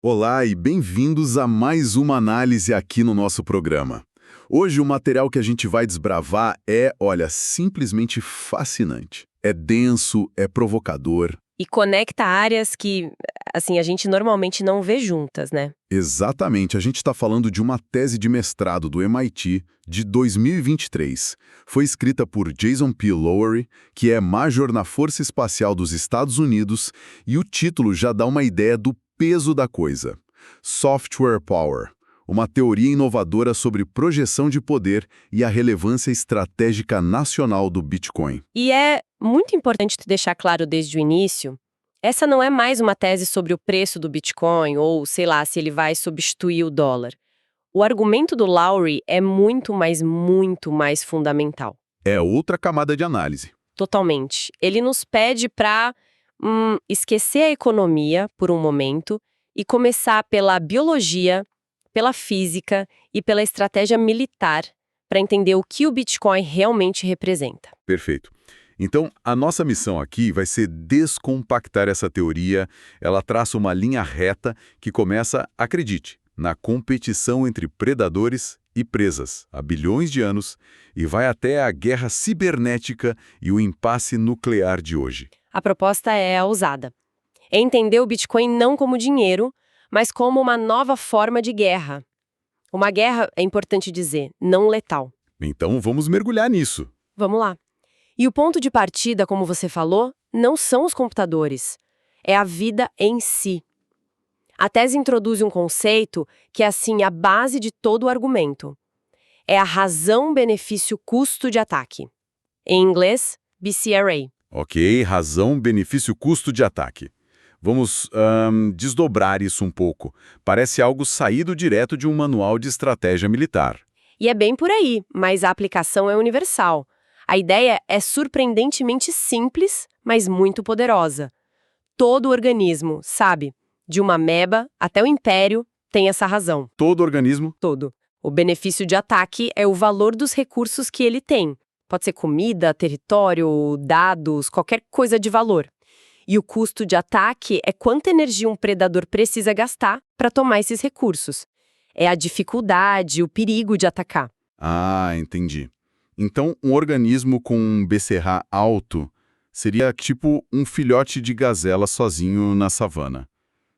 Olá e bem-vindos a mais uma análise aqui no nosso programa. Hoje o material que a gente vai desbravar olha, simplesmente fascinante. É denso, é provocador. E conecta áreas que, assim, a gente normalmente não vê juntas, né? Exatamente, a gente está falando de uma tese de mestrado do MIT de 2023. Foi escrita por Jason P. Lowery, que é major na Força Espacial dos Estados Unidos, e o título já dá uma ideia do peso da coisa. Software Power, uma teoria inovadora sobre projeção de poder e a relevância estratégica nacional do Bitcoin. E é muito importante deixar claro desde o início, essa não é mais uma tese sobre o preço do Bitcoin ou, sei lá, se ele vai substituir o dólar. O argumento do Lowery é muito mais fundamental. É outra camada de análise. Totalmente. Ele nos pede para esquecer a economia por um momento e começar pela biologia, pela física e pela estratégia militar para entender o que o Bitcoin realmente representa. Perfeito. Então, a nossa missão aqui vai ser descompactar essa teoria. Ela traça uma linha reta que começa, acredite, na competição entre predadores e presas há bilhões de anos e vai até a guerra cibernética e o impasse nuclear de hoje. A proposta é ousada. É entender o Bitcoin não como dinheiro, mas como uma nova forma de guerra. Uma guerra, é importante dizer, não letal. Então, vamos mergulhar nisso. Vamos lá. E o ponto de partida, como você falou, não são os computadores. É a vida em si. A tese introduz um conceito que é, assim, a base de todo o argumento. É a razão-benefício-custo de ataque. Em inglês, BCRA. Ok, razão, benefício, custo de ataque. Vamos desdobrar isso um pouco. Parece algo saído direto de um manual de estratégia militar. E é bem por aí, mas a aplicação é universal. A ideia é surpreendentemente simples, mas muito poderosa. Todo organismo, sabe, de uma ameba até o império, tem essa razão. Todo organismo. Todo. O benefício de ataque é o valor dos recursos que ele tem. Pode ser comida, território, dados, qualquer coisa de valor. E o custo de ataque é quanta energia um predador precisa gastar para tomar esses recursos. É a dificuldade, o perigo de atacar. Ah, entendi. Então, um organismo com um BCR alto seria tipo um filhote de gazela sozinho na savana.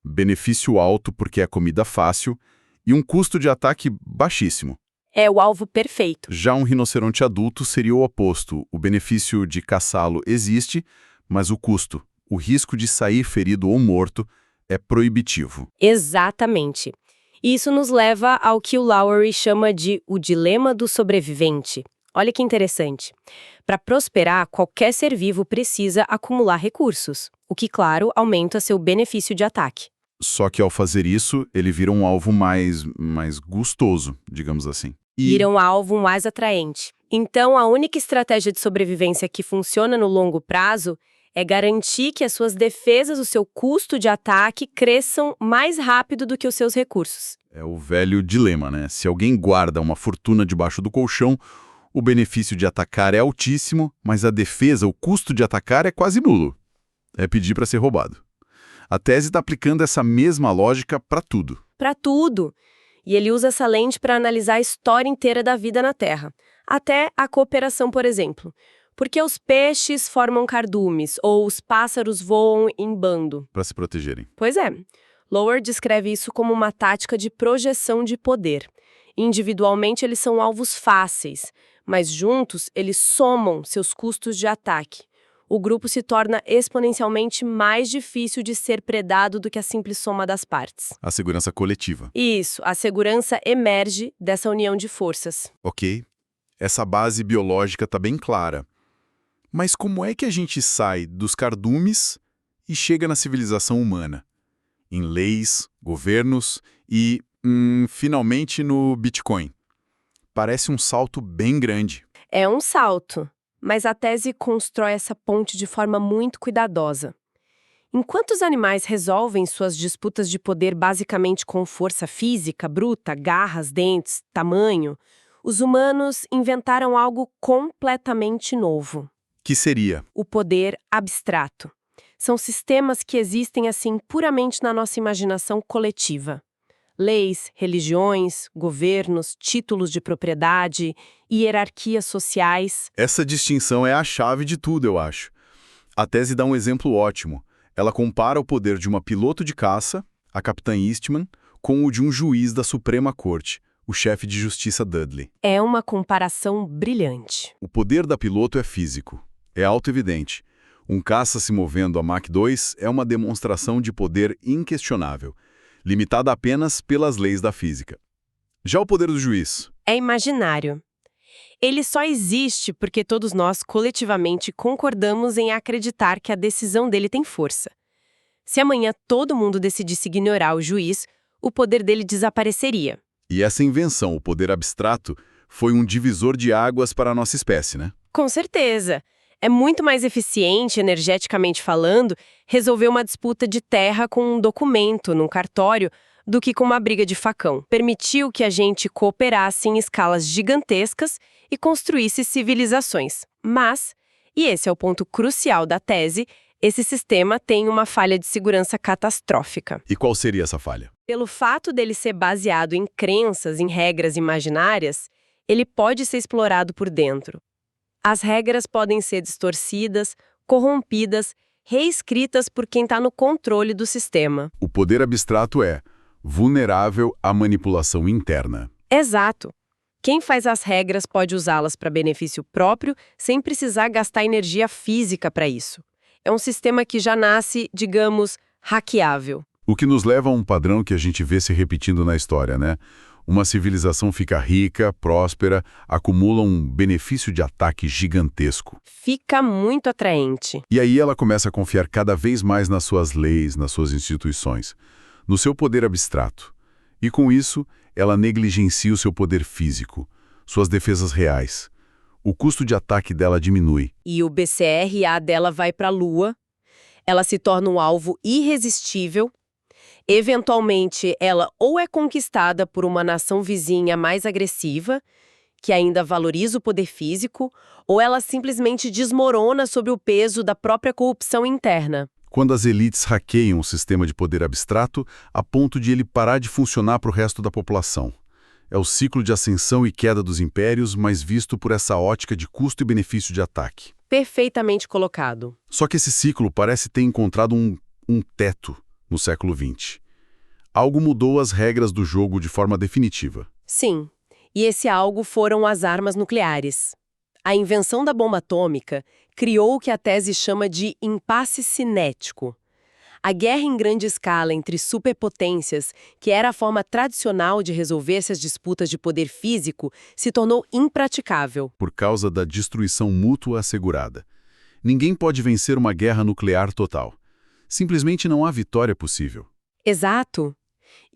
Benefício alto porque é comida fácil e um custo de ataque baixíssimo. É o alvo perfeito. Já um rinoceronte adulto seria o oposto. O benefício de caçá-lo existe, mas o custo, o risco de sair ferido ou morto, é proibitivo. Exatamente. E isso nos leva ao que o Lowery chama de o dilema do sobrevivente. Olha que interessante. Para prosperar, qualquer ser vivo precisa acumular recursos, o que, claro, aumenta seu benefício de ataque. Só que ao fazer isso, ele vira um alvo mais gustoso, digamos assim. Vira um alvo mais atraente. Então, a única estratégia de sobrevivência que funciona no longo prazo é garantir que as suas defesas, o seu custo de ataque, cresçam mais rápido do que os seus recursos. É o velho dilema, né? Se alguém guarda uma fortuna debaixo do colchão, o benefício de atacar é altíssimo, mas a defesa, o custo de atacar é quase nulo. É pedir para ser roubado. A tese está aplicando essa mesma lógica para tudo. Para tudo. E ele usa essa lente para analisar a história inteira da vida na Terra. Até a cooperação, por exemplo. Porque os peixes formam cardumes ou os pássaros voam em bando. Para se protegerem. Pois é. Lower descreve isso como uma tática de projeção de poder. Individualmente, eles são alvos fáceis, mas juntos eles somam seus custos de ataque. O grupo se torna exponencialmente mais difícil de ser predado do que a simples soma das partes. A segurança coletiva. Isso, a segurança emerge dessa união de forças. Ok, essa base biológica está bem clara. Mas como é que a gente sai dos cardumes e chega na civilização humana? Em leis, governos e, finalmente, no Bitcoin. Parece um salto bem grande. É um salto, mas a tese constrói essa ponte de forma muito cuidadosa. Enquanto os animais resolvem suas disputas de poder basicamente com força física, bruta, garras, dentes, tamanho, os humanos inventaram algo completamente novo. Que seria? O poder abstrato. São sistemas que existem assim puramente na nossa imaginação coletiva. Leis, religiões, governos, títulos de propriedade, hierarquias sociais. Essa distinção é a chave de tudo, eu acho. A tese dá um exemplo ótimo. Ela compara o poder de uma piloto de caça, a capitã Eastman, com o de um juiz da Suprema Corte, o chefe de justiça Dudley. É uma comparação brilhante. O poder da piloto é físico, é autoevidente. Um caça se movendo a Mach 2 é uma demonstração de poder inquestionável, limitada apenas pelas leis da física. Já o poder do juiz? É imaginário. Ele só existe porque todos nós coletivamente concordamos em acreditar que a decisão dele tem força. Se amanhã todo mundo decidisse ignorar o juiz, o poder dele desapareceria. E essa invenção, o poder abstrato, foi um divisor de águas para a nossa espécie, né? Com certeza. É muito mais eficiente, energeticamente falando, resolver uma disputa de terra com um documento num cartório do que com uma briga de facão. Permitiu que a gente cooperasse em escalas gigantescas e construísse civilizações. Mas, e esse é o ponto crucial da tese, esse sistema tem uma falha de segurança catastrófica. E qual seria essa falha? Pelo fato dele ser baseado em crenças, em regras imaginárias, ele pode ser explorado por dentro. As regras podem ser distorcidas, corrompidas, reescritas por quem está no controle do sistema. O poder abstrato é vulnerável à manipulação interna. Exato. Quem faz as regras pode usá-las para benefício próprio sem precisar gastar energia física para isso. É um sistema que já nasce, digamos, hackeável. O que nos leva a um padrão que a gente vê se repetindo na história, né? Uma civilização fica rica, próspera, acumula um benefício de ataque gigantesco. Fica muito atraente. E aí ela começa a confiar cada vez mais nas suas leis, nas suas instituições, no seu poder abstrato. E com isso, ela negligencia o seu poder físico, suas defesas reais. O custo de ataque dela diminui. E o BCRA dela vai para a Lua. Ela se torna um alvo irresistível. Eventualmente, ela ou é conquistada por uma nação vizinha mais agressiva, que ainda valoriza o poder físico, ou ela simplesmente desmorona sob o peso da própria corrupção interna. Quando as elites hackeiam o sistema de poder abstrato a ponto de ele parar de funcionar para o resto da população. É o ciclo de ascensão e queda dos impérios, mas visto por essa ótica de custo e benefício de ataque. Perfeitamente colocado. Só que esse ciclo parece ter encontrado um teto no século XX. Algo mudou as regras do jogo de forma definitiva. Sim, e esse algo foram as armas nucleares. A invenção da bomba atômica criou o que a tese chama de impasse cinético. A guerra em grande escala entre superpotências, que era a forma tradicional de resolver essas disputas de poder físico, se tornou impraticável. Por causa da destruição mútua assegurada. Ninguém pode vencer uma guerra nuclear total. Simplesmente não há vitória possível. Exato.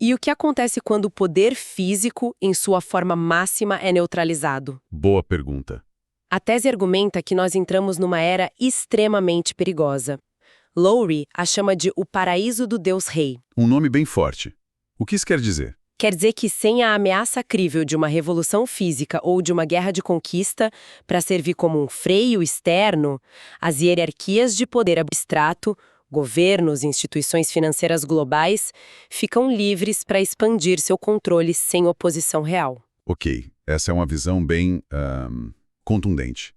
E o que acontece quando o poder físico, em sua forma máxima, é neutralizado? Boa pergunta. A tese argumenta que nós entramos numa era extremamente perigosa. Lowry a chama de o paraíso do Deus Rei. Um nome bem forte. O que isso quer dizer? Quer dizer que sem a ameaça crível de uma revolução física ou de uma guerra de conquista para servir como um freio externo, as hierarquias de poder abstrato, governos e instituições financeiras globais ficam livres para expandir seu controle sem oposição real. Ok, essa é uma visão bem contundente.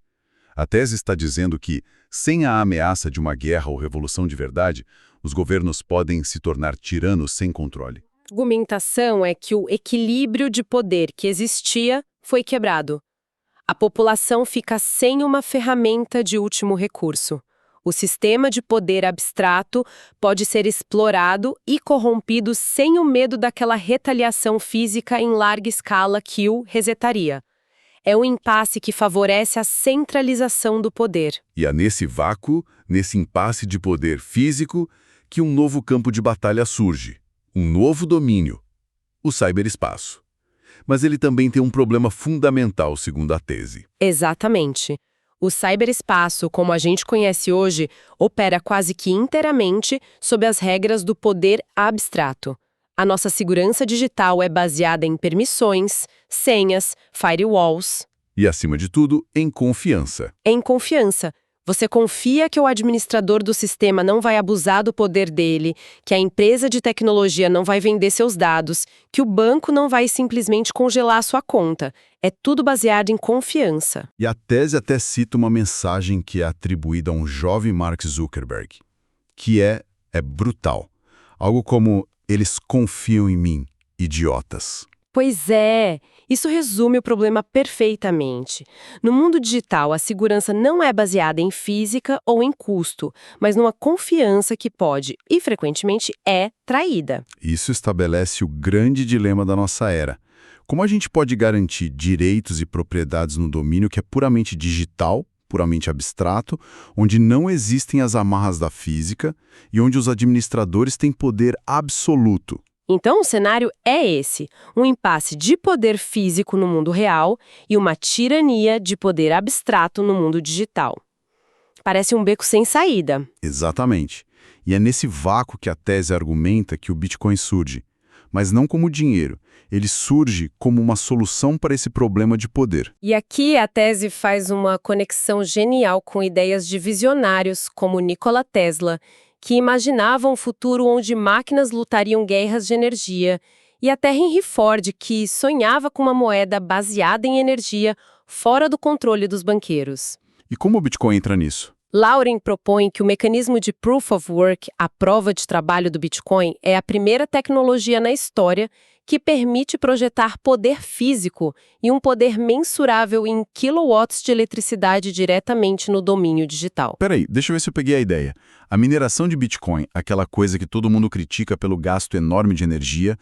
A tese está dizendo que, sem a ameaça de uma guerra ou revolução de verdade, os governos podem se tornar tiranos sem controle. A argumentação é que o equilíbrio de poder que existia foi quebrado. A população fica sem uma ferramenta de último recurso. O sistema de poder abstrato pode ser explorado e corrompido sem o medo daquela retaliação física em larga escala que o resetaria. É um impasse que favorece a centralização do poder. E é nesse vácuo, nesse impasse de poder físico, que um novo campo de batalha surge. Um novo domínio, o ciberespaço. Mas ele também tem um problema fundamental, segundo a tese. Exatamente. O ciberespaço, como a gente conhece hoje, opera quase que inteiramente sob as regras do poder abstrato. A nossa segurança digital é baseada em permissões, senhas, firewalls. E, acima de tudo, em confiança. Em confiança. Você confia que o administrador do sistema não vai abusar do poder dele, que a empresa de tecnologia não vai vender seus dados, que o banco não vai simplesmente congelar a sua conta. É tudo baseado em confiança. E a tese até cita uma mensagem que é atribuída a um jovem Mark Zuckerberg, que é brutal. Algo como, eles confiam em mim, idiotas. Pois é, isso resume o problema perfeitamente. No mundo digital, a segurança não é baseada em física ou em custo, mas numa confiança que pode, e frequentemente é, traída. Isso estabelece o grande dilema da nossa era. Como a gente pode garantir direitos e propriedades no domínio que é puramente digital, puramente abstrato, onde não existem as amarras da física e onde os administradores têm poder absoluto? Então, o cenário é esse, um impasse de poder físico no mundo real e uma tirania de poder abstrato no mundo digital. Parece um beco sem saída. Exatamente. E é nesse vácuo que a tese argumenta que o Bitcoin surge. Mas não como dinheiro, ele surge como uma solução para esse problema de poder. E aqui a tese faz uma conexão genial com ideias de visionários como Nikola Tesla, que imaginavam um futuro onde máquinas lutariam guerras de energia, e até Henry Ford, que sonhava com uma moeda baseada em energia fora do controle dos banqueiros. E como o Bitcoin entra nisso? Lauren propõe que o mecanismo de Proof of Work, a prova de trabalho do Bitcoin, é a primeira tecnologia na história que permite projetar poder físico e um poder mensurável em quilowatts de eletricidade diretamente no domínio digital. Peraí, deixa eu ver se eu peguei a ideia. A mineração de Bitcoin, aquela coisa que todo mundo critica pelo gasto enorme de energia,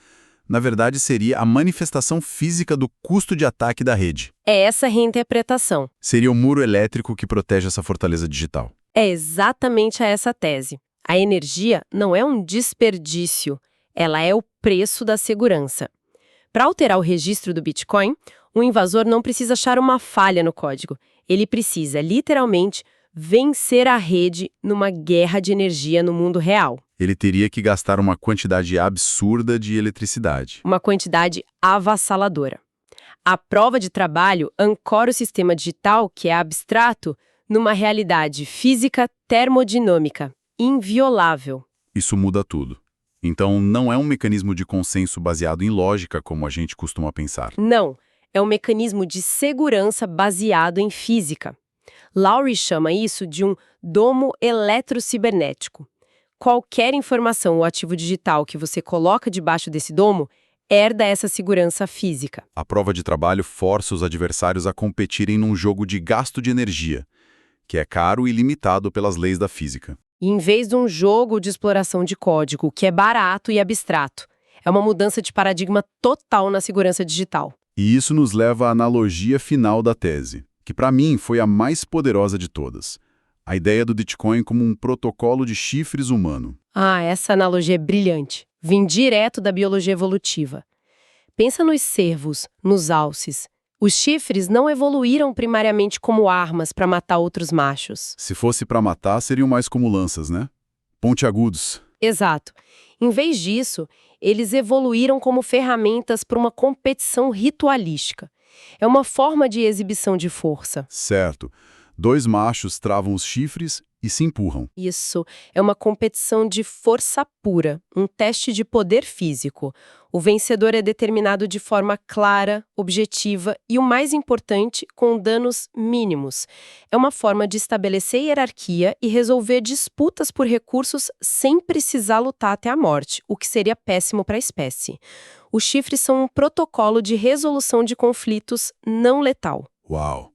na verdade seria a manifestação física do custo de ataque da rede. É essa a reinterpretação. Seria o muro elétrico que protege essa fortaleza digital. É exatamente essa tese. A energia não é um desperdício, ela é o preço da segurança. Para alterar o registro do Bitcoin, o invasor não precisa achar uma falha no código. Ele precisa, literalmente, vencer a rede numa guerra de energia no mundo real. Ele teria que gastar uma quantidade absurda de eletricidade. Uma quantidade avassaladora. A prova de trabalho ancora o sistema digital, que é abstrato, numa realidade física termodinâmica, inviolável. Isso muda tudo. Então, não é um mecanismo de consenso baseado em lógica, como a gente costuma pensar. Não, é um mecanismo de segurança baseado em física. Lowry chama isso de um domo eletrocibernético. Qualquer informação ou ativo digital que você coloca debaixo desse domo herda essa segurança física. A prova de trabalho força os adversários a competirem num jogo de gasto de energia, que é caro e limitado pelas leis da física. E em vez de um jogo de exploração de código, que é barato e abstrato, é uma mudança de paradigma total na segurança digital. E isso nos leva à analogia final da tese, que para mim foi a mais poderosa de todas. A ideia do Bitcoin como um protocolo de chifres humano. Ah, essa analogia é brilhante. Vim direto da biologia evolutiva. Pensa nos cervos, nos alces. Os chifres não evoluíram primariamente como armas para matar outros machos. Se fosse para matar, seriam mais como lanças, né? Pontiagudos. Exato. Em vez disso, eles evoluíram como ferramentas para uma competição ritualística. É uma forma de exibição de força. Certo. Dois machos travam os chifres e se empurram. Isso. É uma competição de força pura, um teste de poder físico. O vencedor é determinado de forma clara, objetiva e, o mais importante, com danos mínimos. É uma forma de estabelecer hierarquia e resolver disputas por recursos sem precisar lutar até a morte, o que seria péssimo para a espécie. Os chifres são um protocolo de resolução de conflitos não letal. Uau!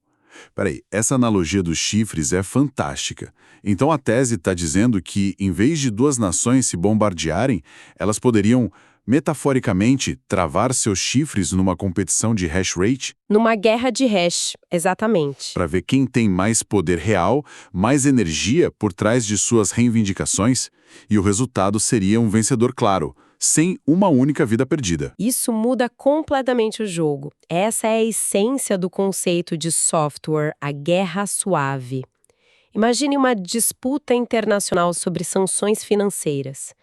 Peraí, essa analogia dos chifres é fantástica. Então a tese está dizendo que, em vez de duas nações se bombardearem, elas poderiam, metaforicamente, travar seus chifres numa competição de hash rate? Numa guerra de hash, exatamente. Para ver quem tem mais poder real, mais energia por trás de suas reivindicações, e o resultado seria um vencedor claro, sem uma única vida perdida. Isso muda completamente o jogo. Essa é a essência do conceito de software, a guerra suave. Imagine uma disputa internacional sobre sanções financeiras.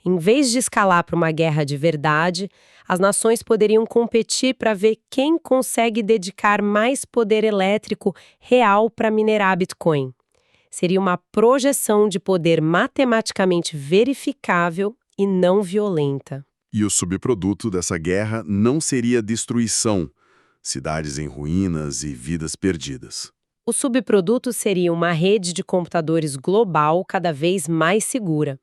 Em vez de escalar para uma guerra de verdade, as nações poderiam competir para ver quem consegue dedicar mais poder elétrico real para minerar Bitcoin. Seria uma projeção de poder matematicamente verificável e não violenta. E o subproduto dessa guerra não seria destruição, cidades em ruínas e vidas perdidas. O subproduto seria uma rede de computadores global cada vez mais segura.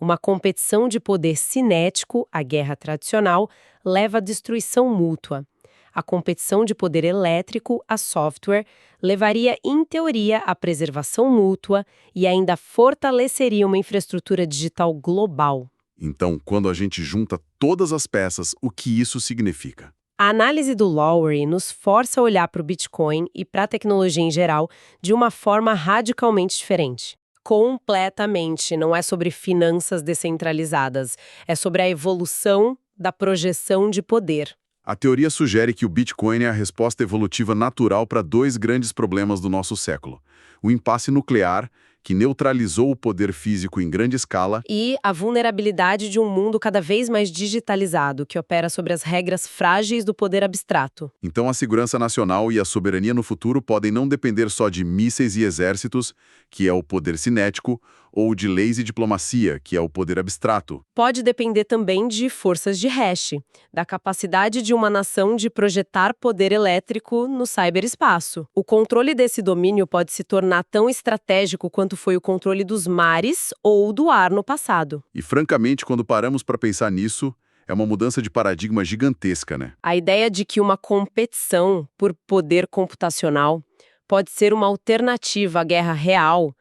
Uma competição de poder cinético, a guerra tradicional, leva à destruição mútua. A competição de poder elétrico, a software, levaria, em teoria, à preservação mútua e ainda fortaleceria uma infraestrutura digital global. Então, quando a gente junta todas as peças, o que isso significa? A análise do Lowery nos força a olhar para o Bitcoin e para a tecnologia em geral de uma forma radicalmente diferente. Completamente. Não é sobre finanças descentralizadas. É sobre a evolução da projeção de poder. A teoria sugere que o Bitcoin é a resposta evolutiva natural para dois grandes problemas do nosso século. O impasse nuclear, que neutralizou o poder físico em grande escala, E a vulnerabilidade de um mundo cada vez mais digitalizado, que opera sobre as regras frágeis do poder abstrato. então a segurança nacional e a soberania no futuro podem não depender só de mísseis e exércitos, que é o poder cinético, ou de leis e diplomacia, que é o poder abstrato. Pode depender também de forças de hash, da capacidade de uma nação de projetar poder elétrico no ciberespaço. O controle desse domínio pode se tornar tão estratégico quanto foi o controle dos mares ou do ar no passado. E francamente, quando paramos para pensar nisso, é uma mudança de paradigma gigantesca, né? A ideia de que uma competição por poder computacional pode ser uma alternativa à guerra real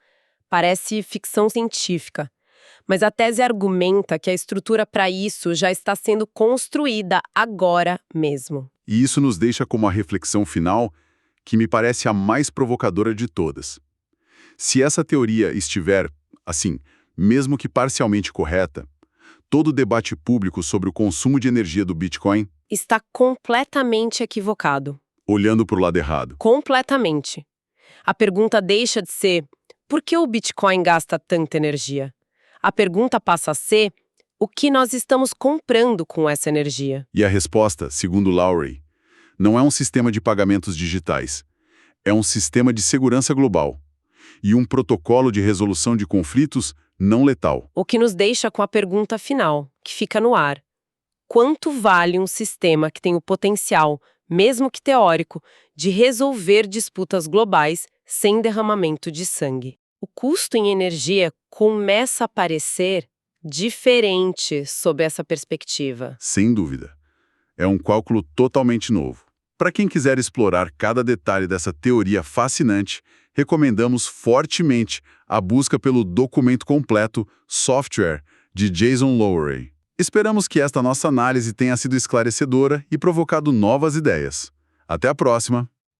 parece ficção científica. Mas a tese argumenta que a estrutura para isso já está sendo construída agora mesmo. E isso nos deixa com uma reflexão final que me parece a mais provocadora de todas. Se essa teoria estiver, assim, mesmo que parcialmente correta, todo o debate público sobre o consumo de energia do Bitcoin, Está completamente equivocado. olhando para o lado errado. Completamente. A pergunta deixa de ser: por que o Bitcoin gasta tanta energia? A pergunta passa a ser: o que nós estamos comprando com essa energia? E a resposta, segundo Lowery, não é um sistema de pagamentos digitais. É um sistema de segurança global e um protocolo de resolução de conflitos não letal. O que nos deixa com a pergunta final, que fica no ar. Quanto vale um sistema que tem o potencial, mesmo que teórico, de resolver disputas globais sem derramamento de sangue? O custo em energia começa a parecer diferente sob essa perspectiva. Sem dúvida. É um cálculo totalmente novo. Para quem quiser explorar cada detalhe dessa teoria fascinante, recomendamos fortemente a busca pelo documento completo Software, de Jason Lowery. Esperamos que esta nossa análise tenha sido esclarecedora e provocado novas ideias. Até a próxima!